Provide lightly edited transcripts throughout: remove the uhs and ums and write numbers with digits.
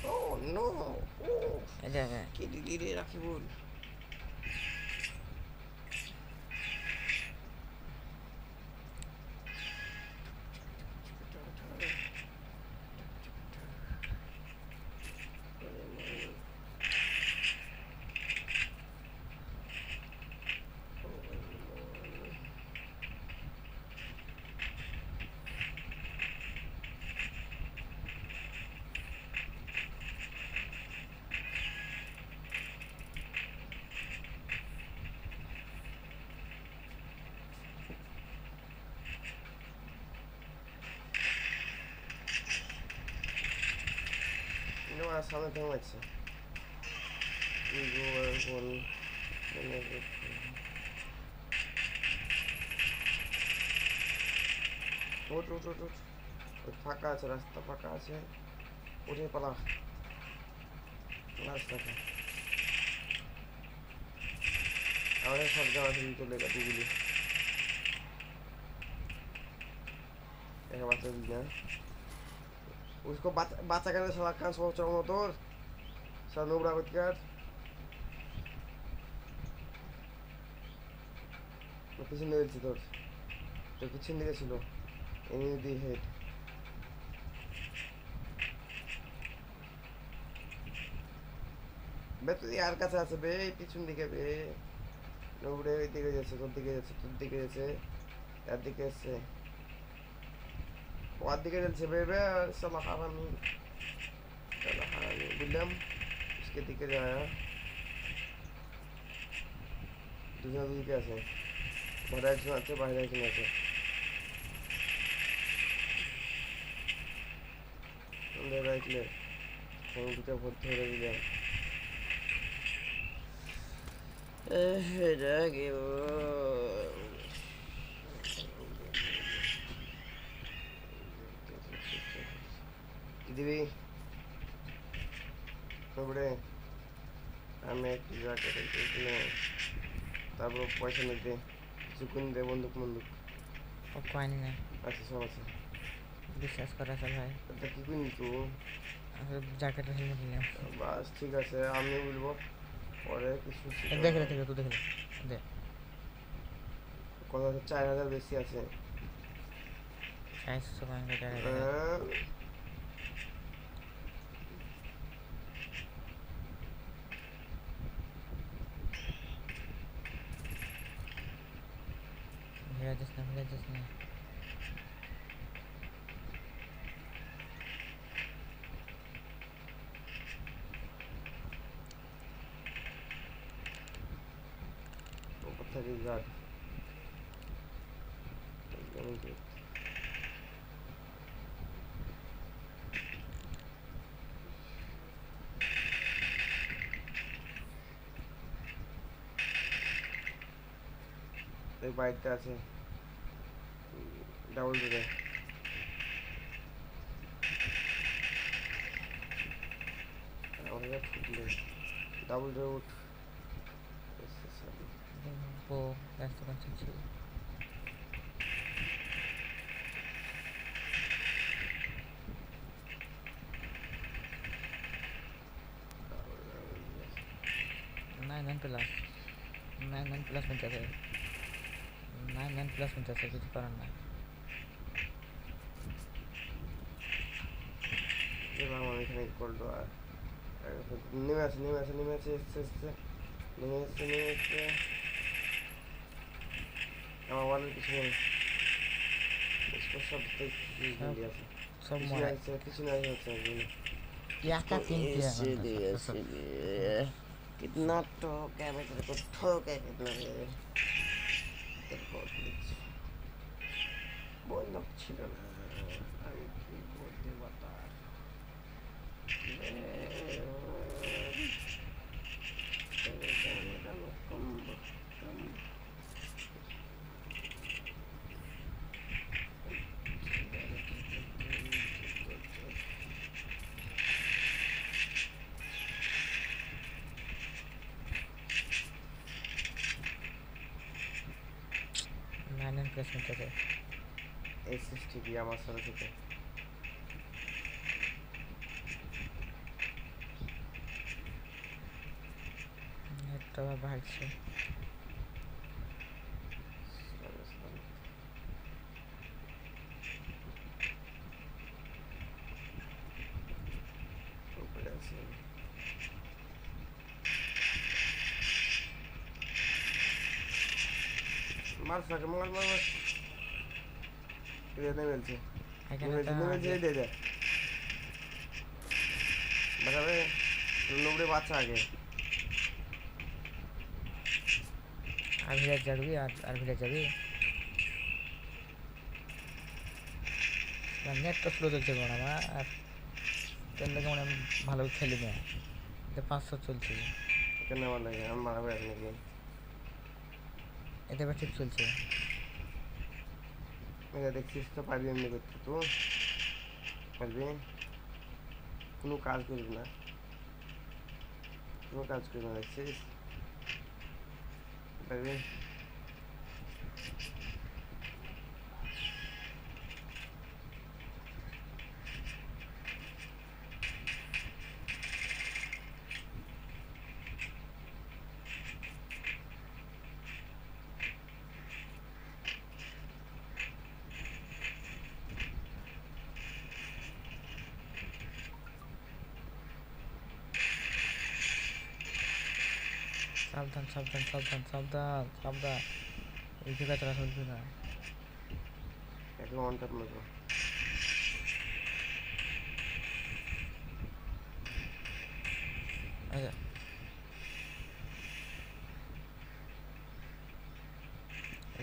Oh no! Oh, Ada. kiri Rakibul. Ini mana sama tengok macam. Ibu pun ওঠ ওঠ ওঠ ওঠ ওই ফাঁকা আছে রাস্তা ফাঁকা আছে উঠে পালা রাস্তাটা আমাদের সব জায়গা থেকে চলে গেছে গুলি একা বাচ্চা দিই না उसको बाचा कर साला कान सोच रहा हूँ तो साला नोबरा को कर পিছন দিকে ছিল তোর পিছন দিকে ছিল এনিমি দি হেড বে তুই আর কাছে আছে বে পিছন দিকে বে নবরে ওই দিকে যাচ্ছে তোর দিকে যাচ্ছে তোর দিকে যাচ্ছে এর দিকে যাচ্ছে ওর দিকে যাচ্ছে বে বে সালা হারামি বুঝলাম इसके दिखे जाया दूसरा दिखे আছে বড় একজন আছে বাইরে একজন আছে আমরা রাইটলে ফোন দুটো ভর্তি হয়ে দিলাম এটা কি দিবি তারপরে আমি একটু জ্যাকেট কিনে তারপর পয়সা নিতে কিছুক্ষণ দে বন্দুক বন্দুক কয়েন না আচ্ছা সব আছে বিশ্বাস করা চল ভাই এটা কি কিনি তো জ্যাকেট হেলমেট নিয়ে বাস ঠিক আছে আমি বলবো পরে কিছু দেখে তুই দেখে দে কত 4000 বেশি আছে 400 টাকা भेज जिसने पत्थर की गाड़ एक बाइक का আছে ডাবল ডোরে আমাদের ফুটলে ডাবল ডোর উঠ ও ব্যস্ত করছি नाइन प्लस में चले 9 प्लस में चले कुछ करना ये बार मैं एखाনে কল দো আর নেমে আছে আমার ওয়ালের পিছনে इसको सब तक लिया सब मोड़ा पिछले আছে क्या का तीन किया कितना ठोक है मैं तेरे को ठोक है कितना बोल लोग ছিল না আমি কি বলতে বাতা प्लस में चले এসএসটি কি আমার সাথে সাথে নেটটা ভাগছে। উপরে আছে মার সাকে মার মার মার এটা মিলছে এখানে তো নেমেছে এই দে দে বাজাবে লোবড়ে বাচ্চা আগে আর ভিলেজ যাবি আর ভিলেজ যাবি। নেট তো স্লো চলছে কোন আমার আর তেল লাগে মানে আমি ভালো খেলি না। 500 চলছে কেন আমার লাগে আমি মারাবে আর নাকি এতে ঠিক চলছে। এটা দেখছিস তো পারবি এমনি করতে তো পারবি কোনো কাজ করবি না কোনো কাজ করবি না দেখছিস পারবি সাবধান সাবধান সাবধান সাবধান সাবধান এই জায়গায় তোরা চলবি না। একদম অন টপ নেবো আচ্ছা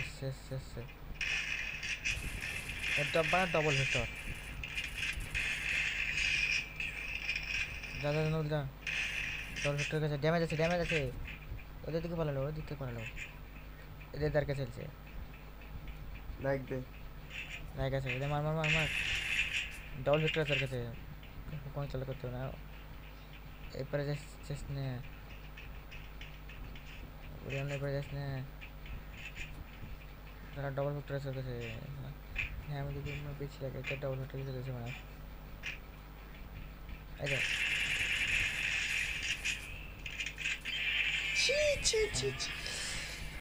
এসে এসে এসে এটা বানা ডবল ভিক্টর যা যা নল যা ডবল ভিক্টর কাছে ড্যামেজ আছে ওদের দিকে পালালো ওদের দিকে পালালো এদের দ্বার কাছে চলছে লাইক দে লাইক আছে এদের মার মার মার মার ডবল ভিক্টর আছে কাছে কোন চালু করতে না এরপরে যাস না ওরিয়ান এরপরে যাস না তারা ডবল ভিক্টর আছে কাছে। হ্যাঁ আমি যদি পিছিয়ে রাখি একটা ডবল ভিক্টর চলে গেছে মানে এই দেখ ছি ছি ছি ছি